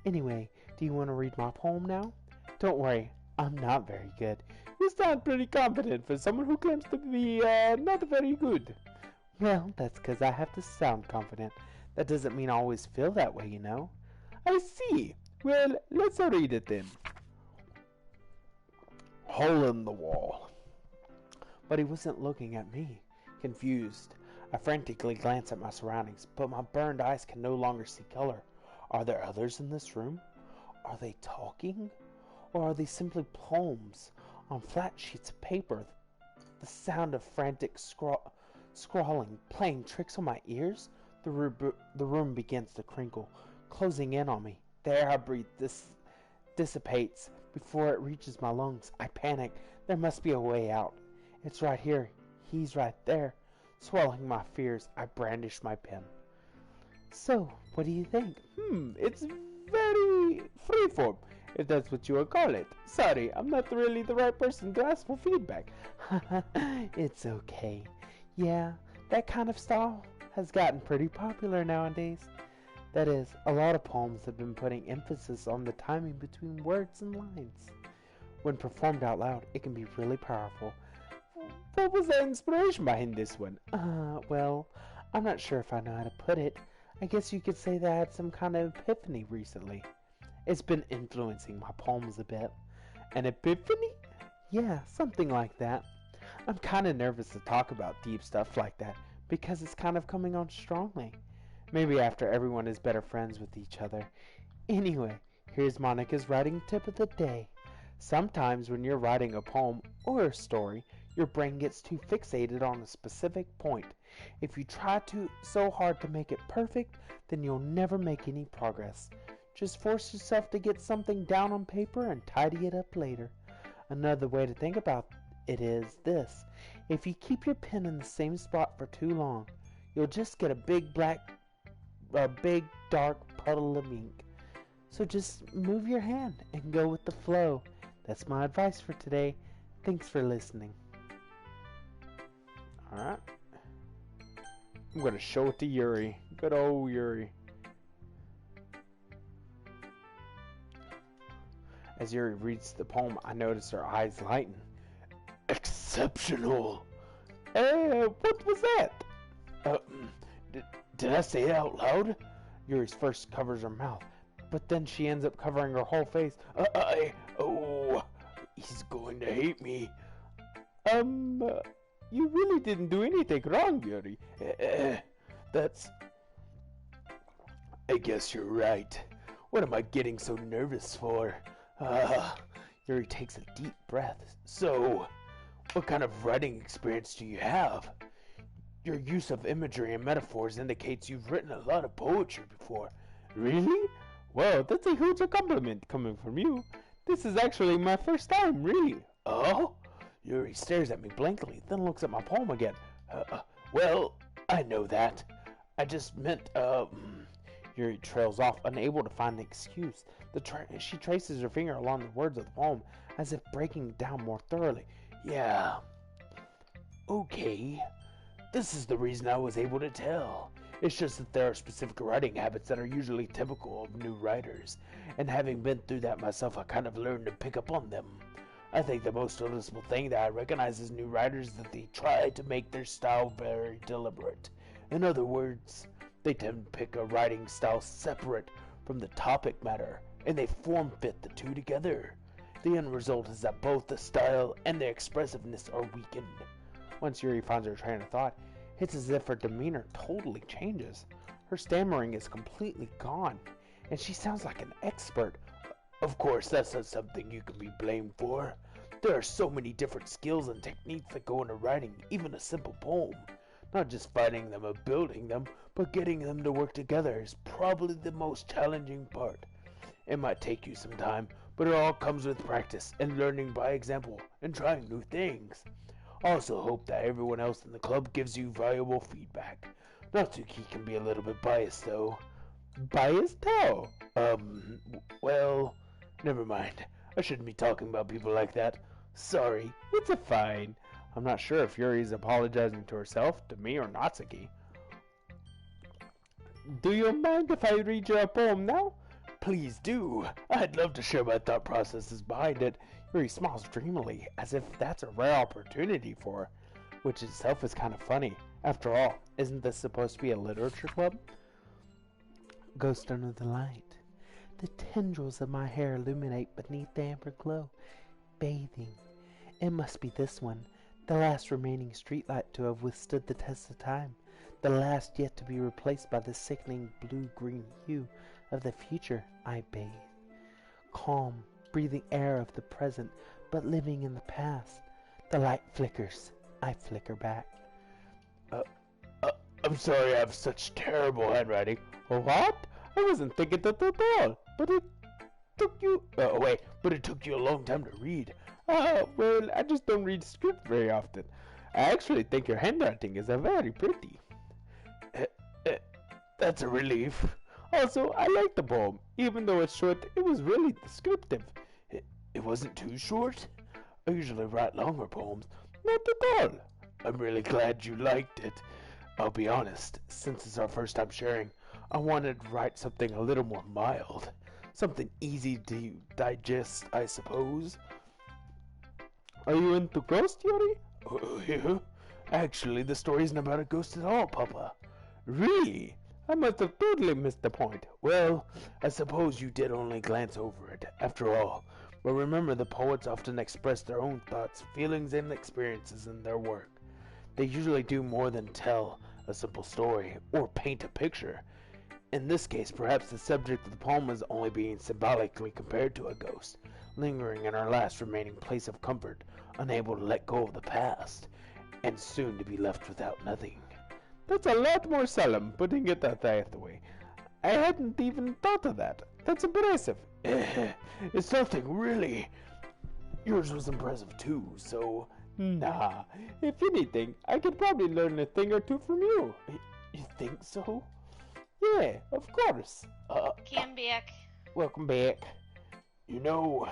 Anyway, do you want to read my poem now? Don't worry, I'm not very good. You sound pretty confident for someone who claims to be, not very good. Well, that's because I have to sound confident. That doesn't mean I always feel that way, you know? I see. Well, let's read it then. Hole in the wall. But he wasn't looking at me. Confused, I frantically glance at my surroundings, but my burned eyes can no longer see color. Are there others in this room? Are they talking? Or are they simply poems on flat sheets of paper? The sound of frantic scrawling playing tricks on my ears? The room begins to crinkle, closing in on me. The air I breathe dissipates before it reaches my lungs. I panic. There must be a way out. It's right here. He's right there. Swallowing my fears, I brandish my pen. So, what do you think? It's very freeform, if that's what you would call it. Sorry, I'm not really the right person to ask for feedback. It's okay. Yeah, that kind of style has gotten pretty popular nowadays. That is, a lot of poems have been putting emphasis on the timing between words and lines. When performed out loud, it can be really powerful. What was the inspiration behind this one? Well, I'm not sure if I know how to put it. I guess you could say that I had some kind of epiphany recently. It's been influencing my poems a bit. An epiphany? Yeah, something like that. I'm kind of nervous to talk about deep stuff like that because it's kind of coming on strongly. Maybe after everyone is better friends with each other. Anyway, here's Monica's writing tip of the day. Sometimes when you're writing a poem or a story, your brain gets too fixated on a specific point. If you try so hard to make it perfect, then you'll never make any progress. Just force yourself to get something down on paper and tidy it up later. Another way to think about it is this. If you keep your pen in the same spot for too long, you'll just get a big dark puddle of ink. So just move your hand and go with the flow. That's my advice for today. Thanks for listening. Alright. I'm going to show it to Yuri. Good old Yuri. As Yuri reads the poem, I notice her eyes lighten. Exceptional! What was that? Did I say it out loud? Yuri's first covers her mouth, but then she ends up covering her whole face. He's going to hate me. You really didn't do anything wrong, Yuri. I guess you're right. What am I getting so nervous for? Yuri takes a deep breath. So, what kind of writing experience do you have? Your use of imagery and metaphors indicates you've written a lot of poetry before. Really? Well, that's a huge compliment coming from you. This is actually my first time, really. Oh? Yuri stares at me blankly, then looks at my poem again. Well, I know that. I just meant, Yuri trails off, unable to find an excuse. She traces her finger along the words of the poem, as if breaking it down more thoroughly. Yeah. Okay. This is the reason I was able to tell. It's just that there are specific writing habits that are usually typical of new writers, and having been through that myself, I kind of learned to pick up on them. I think the most noticeable thing that I recognize as new writers is that they try to make their style very deliberate. In other words, they tend to pick a writing style separate from the topic matter, and they form fit the two together. The end result is that both the style and the expressiveness are weakened. Once Yuri finds her train of thought, it's as if her demeanor totally changes. Her stammering is completely gone, and she sounds like an expert. Of course, that's not something you can be blamed for. There are so many different skills and techniques that go into writing even a simple poem. Not just finding them or building them, but getting them to work together is probably the most challenging part. It might take you some time, but it all comes with practice and learning by example and trying new things. I also hope that everyone else in the club gives you valuable feedback. Natsuki can be a little bit biased though. Biased how? Well, never mind. I shouldn't be talking about people like that. Sorry. It's a fine. I'm not sure if Yuri's apologizing to herself, to me, or Natsuki. Do you mind if I read you a poem now? Please do. I'd love to share my thought processes behind it. Yuri smiles dreamily, as if that's a rare opportunity for her, which itself is kind of funny. After all, isn't this supposed to be a literature club? Ghost under the light. The tendrils of my hair illuminate beneath the amber glow. Bathing. It must be this one, the last remaining streetlight to have withstood the test of time. The last yet to be replaced by the sickening blue-green hue of the future. I bathe. Calm, breathing air of the present, but living in the past. The light flickers. I flicker back. I'm sorry I have such terrible handwriting. What? I wasn't thinking that at all. But it took you... but it took you a long time to read. Well, I just don't read script very often. I actually think your handwriting is very pretty. That's a relief. Also, I like the poem. Even though it's short, it was really descriptive. It wasn't too short? I usually write longer poems. Not at all. I'm really glad you liked it. I'll be honest, since it's our first time sharing, I wanted to write something a little more mild. Something easy to digest, I suppose. Are you into ghosts, Yuri? Yeah. Actually, the story isn't about a ghost at all, Papa. Really? I must have totally missed the point. Well, I suppose you did only glance over it, after all. But remember, the poets often express their own thoughts, feelings, and experiences in their work. They usually do more than tell a simple story or paint a picture. In this case, perhaps the subject of the poem is only being symbolically compared to a ghost, lingering in our last remaining place of comfort, unable to let go of the past, and soon to be left without nothing. That's a lot more solemn, putting it that way. I hadn't even thought of that. That's impressive. It's nothing, really. Yours was impressive too, so... Nah, if anything, I could probably learn a thing or two from you. You think so? Yeah, of course. Come back. Welcome back. You know,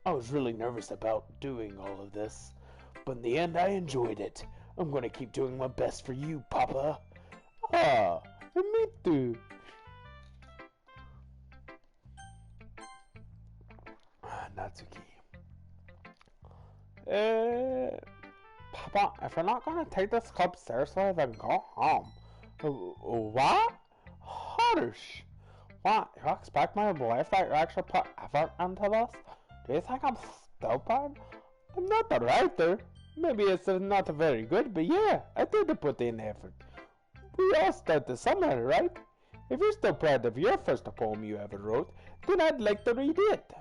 I was really nervous about doing all of this, but in the end I enjoyed it. I'm gonna keep doing my best for you, Papa. Ah, me too. Natsuki. Papa, if you're not gonna take this club seriously, then go home. What? Harsh. What, you expect me to believe that you actually put effort into this? Do you think I'm stupid? I'm not the writer. Maybe it's not very good, but yeah, I did put in effort. We all started somewhere, right? If you're still proud of your first poem you ever wrote, then I'd like to read it.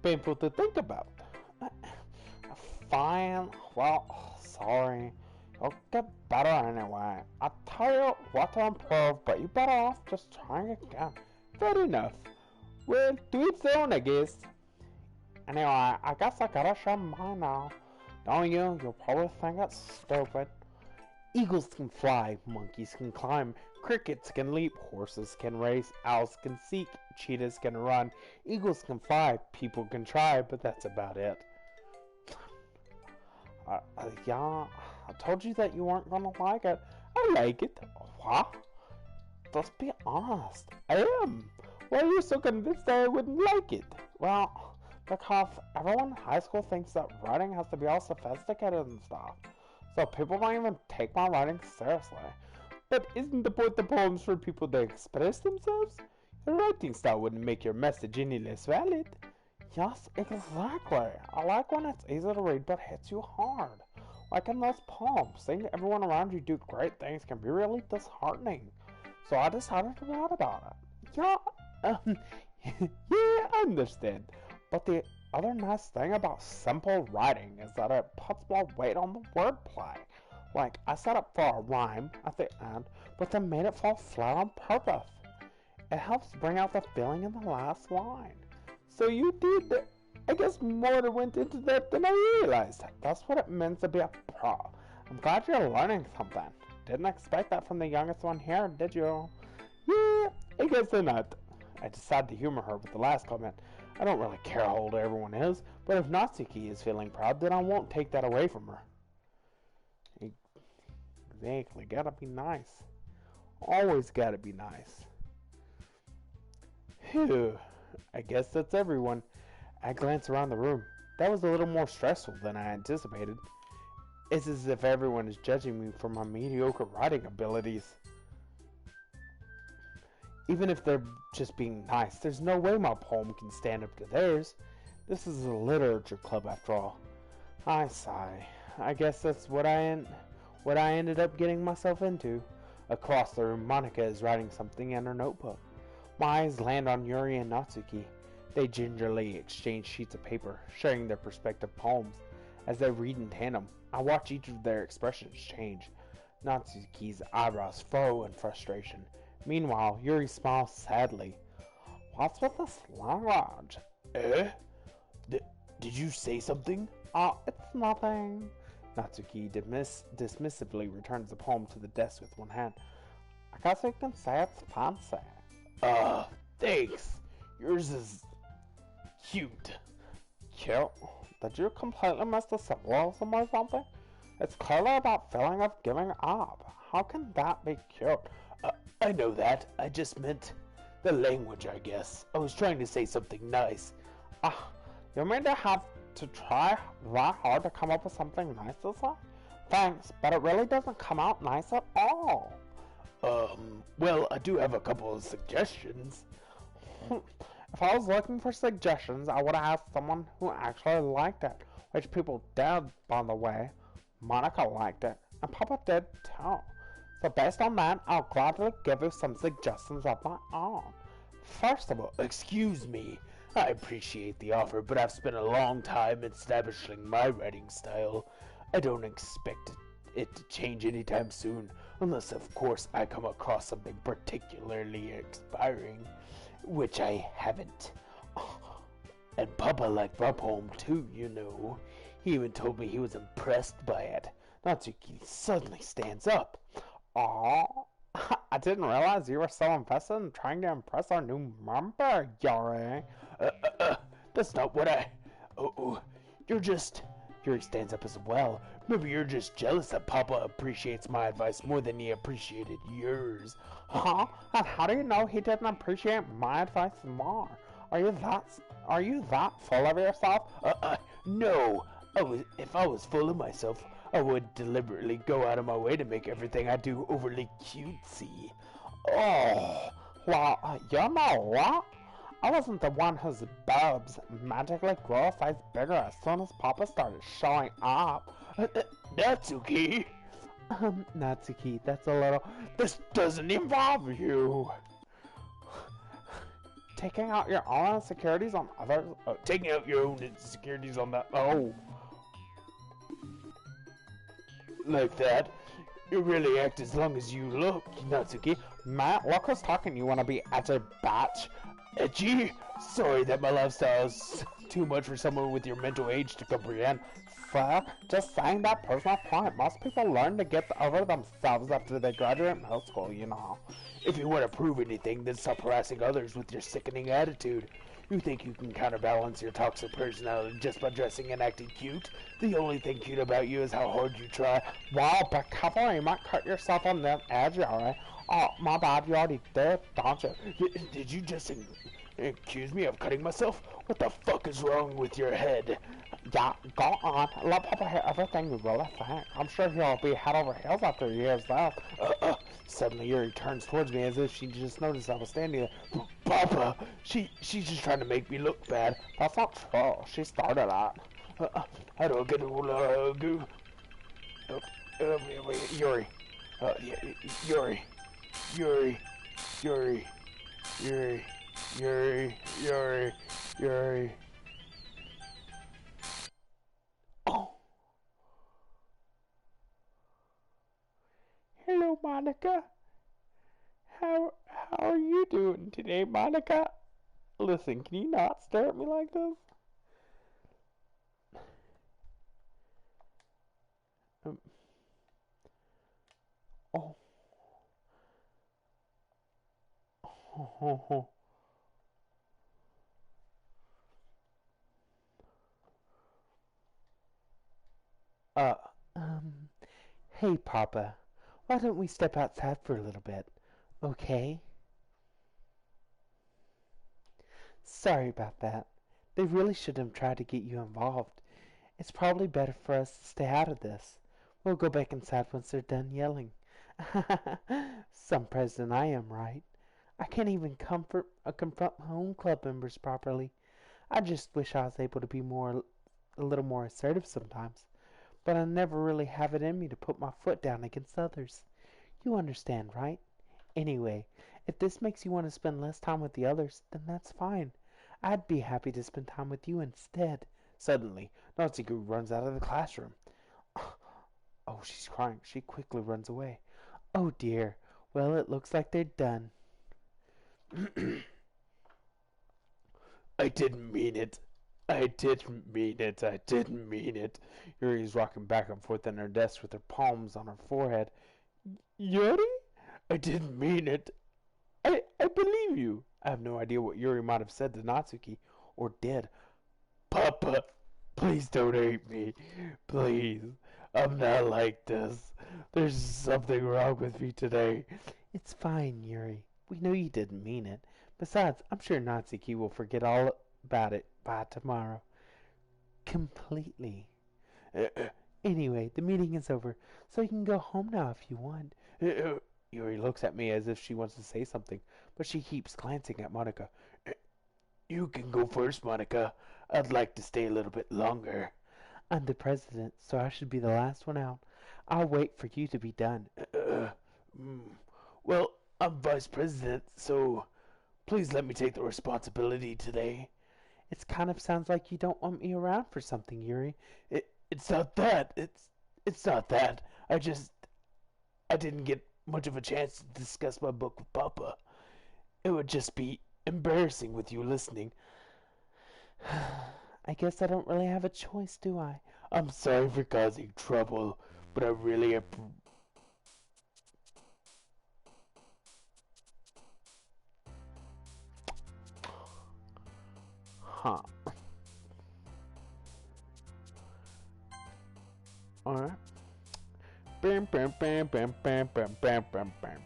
Painful to think about. Fine. Well, sorry. You'll get better anyway. I'll tell you what to improve, but you better off just trying again. Fair enough. Well, to each their own, I guess. Anyway, I guess I gotta share mine now. Don't you? You'll probably think it's stupid. Eagles can fly, monkeys can climb, crickets can leap, horses can race, owls can seek, cheetahs can run, eagles can fly, people can try, but that's about it. Yeah, I told you that you weren't gonna like it. I like it. What? Let's be honest. I am. Why are you so convinced that I wouldn't like it? Well, because everyone in high school thinks that writing has to be all sophisticated and stuff. So people don't even take my writing seriously. But isn't the point of poems for people to express themselves? Your writing style wouldn't make your message any less valid. Yes, exactly. I like when it's easy to read but hits you hard. Like in those poems, seeing everyone around you do great things can be really disheartening. So I decided to write about it. Yeah, um, yeah, I understand. But the other nice thing about simple writing is that it puts more weight on the wordplay. Like, I set up for a rhyme at the end, but then made it fall flat on purpose. It helps bring out the feeling in the last line. So you did, I guess, more that went into that than I realized. That's what it means to be a pro. I'm glad you're learning something. Didn't expect that from the youngest one here, did you? Yeah, I guess not. I decided to humor her with the last comment. I don't really care how old everyone is, but if Natsuki is feeling proud, then I won't take that away from her. Exactly, gotta be nice. Always gotta be nice. Phew, I guess that's everyone. I glance around the room. That was a little more stressful than I anticipated. It's as if everyone is judging me for my mediocre writing abilities. Even if they're just being nice, there's no way my poem can stand up to theirs. This is a literature club after all. I sigh. I guess that's what I ended up getting myself into. Across the room, Monica is writing something in her notebook. My eyes land on Yuri and Natsuki. They gingerly exchange sheets of paper, sharing their respective poems. As they read in tandem, I watch each of their expressions change. Natsuki's eyebrows furrow in frustration. Meanwhile, Yuri smiles sadly. What's with this language? Eh? Did you say something? Oh, it's nothing. Natsuki dismissively returns the poem to the desk with one hand. I guess you can say it's fancy. Thanks. Yours is cute. Cute? Did you completely miss the symbolism or something? It's clearly about feeling of giving up. How can that be cute? I know that. I just meant the language, I guess. I was trying to say something nice. You mean to have to try that hard to come up with something nice to say? Thanks, but it really doesn't come out nice at all. Well, I do have a couple of suggestions. If I was looking for suggestions, I would have asked someone who actually liked it, which people did, by the way. Monica liked it, and Papa did too. So based on that, I'll gladly give you some suggestions of my own. First of all, excuse me. I appreciate the offer, but I've spent a long time establishing my writing style. I don't expect it to change anytime soon, unless of course I come across something particularly inspiring, which I haven't. And Papa liked my poem too, you know. He even told me he was impressed by it. Natsuki suddenly stands up. Aw, I didn't realize you were so invested in trying to impress our new member, Yuri. That's not what I... you're just... Yuri stands up as well. Maybe you're just jealous that Papa appreciates my advice more than he appreciated yours. Huh? And how do you know he didn't appreciate my advice more? Are you that full of yourself? No. If I was full of myself, I would deliberately go out of my way to make everything I do overly cutesy. Oh, well, you know what? I wasn't the one whose boobs magically grew a size bigger as soon as Papa started showing up. Natsuki! Natsuki, that's a little... This doesn't involve you! Taking out your own insecurities on others? Taking out your own insecurities on that... Oh. Like that? You really act as long as you look, Natsuki. Matt, look who's talking. You want to be edgy, batch? Edgy? Sorry that my lifestyle's too much for someone with your mental age to comprehend. Sir, just saying that personal point. Most people learn to get over themselves after they graduate middle school, you know. If you want to prove anything, then stop harassing others with your sickening attitude. You think you can counterbalance your toxic personality just by dressing and acting cute? The only thing cute about you is how hard you try. Wow, but careful, you might cut yourself on that edge, alright? Oh, my bad, you already did, don't you? Did you just accuse me of cutting myself? What the fuck is wrong with your head? Yeah, go on. Let Papa hear everything you really think. I'm sure he'll be head over heels after he hears that. Suddenly, Yuri turns towards me as if she just noticed I was standing there. Papa, she's just trying to make me look bad. That's not true. She started that. How do I get a go? Yuri. Yeah, Yuri. Yuri. Yuri. Yuri. Yuri. Yuri. Yuri. Oh. Hello, Monica. How are you doing today, Monica? Listen, can you not stare at me like this? Oh. Oh. Uh, um, hey, Papa. Why don't we step outside for a little bit? Okay? Sorry about that. They really shouldn't have tried to get you involved. It's probably better for us to stay out of this. We'll go back inside once they're done yelling. Some president I am, right? I can't even confront my own club members properly. I just wish I was able to be a little more assertive sometimes. But I never really have it in me to put my foot down against others. You understand, right? Anyway, if this makes you want to spend less time with the others, then that's fine. I'd be happy to spend time with you instead. Suddenly, Natsuko runs out of the classroom. Oh, she's crying. She quickly runs away. Oh dear. Well, it looks like they're done. I didn't mean it. I didn't mean it. I didn't mean it. Yuri's rocking back and forth on her desk with her palms on her forehead. Yuri? I didn't mean it. I believe you. I have no idea what Yuri might have said to Natsuki, or did. Papa, please don't hate me. Please. I'm not like this. There's something wrong with me today. It's fine, Yuri. We know you didn't mean it. Besides, I'm sure Natsuki will forget all about it by tomorrow. Completely. Anyway, the meeting is over, so you can go home now if you want. Yuri looks at me as if she wants to say something, but she keeps glancing at Monica. You can go first, Monica. I'd like to stay a little bit longer. I'm the president, so I should be the last one out. I'll wait for you to be done. Well, I'm vice president, so please let me take the responsibility today. It kind of sounds like you don't want me around for something, Yuri. It's not that. It's not that. I didn't get much of a chance to discuss my book with Papa. It would just be embarrassing with you listening. I guess I don't really have a choice, do I? I'm sorry for causing trouble, but I really Huh. Alright. Bam bam bam bam bam bam bam bam bam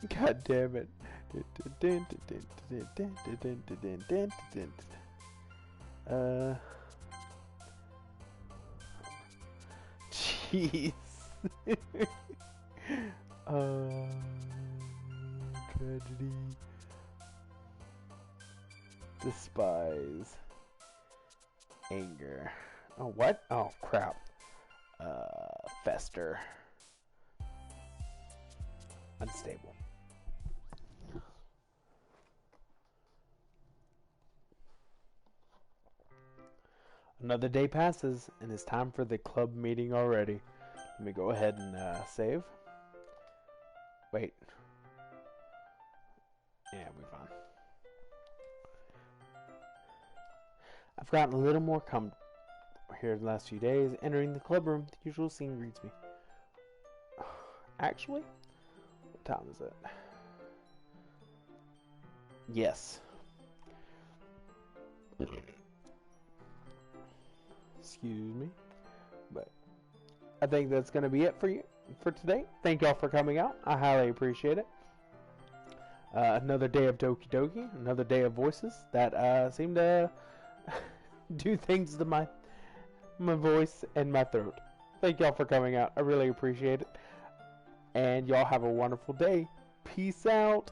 God damn it. Jeez. Tragedy. Despise. Anger. Oh, what? Oh, crap. Fester. Unstable. Another day passes, and it's time for the club meeting already. Let me go ahead and save. Wait. Yeah, we're fine. I've gotten a little more comfortable here the last few days. Entering the club room, the usual scene greets me. Actually, what time is it? Yes. Excuse me. But I think that's going to be it for you. for today. Thank y'all for coming out. I highly appreciate it. Another day of Doki Doki. Another day of voices that seem to do things to my voice and my throat. Thank y'all for coming out. I really appreciate it. And y'all have a wonderful day. Peace out.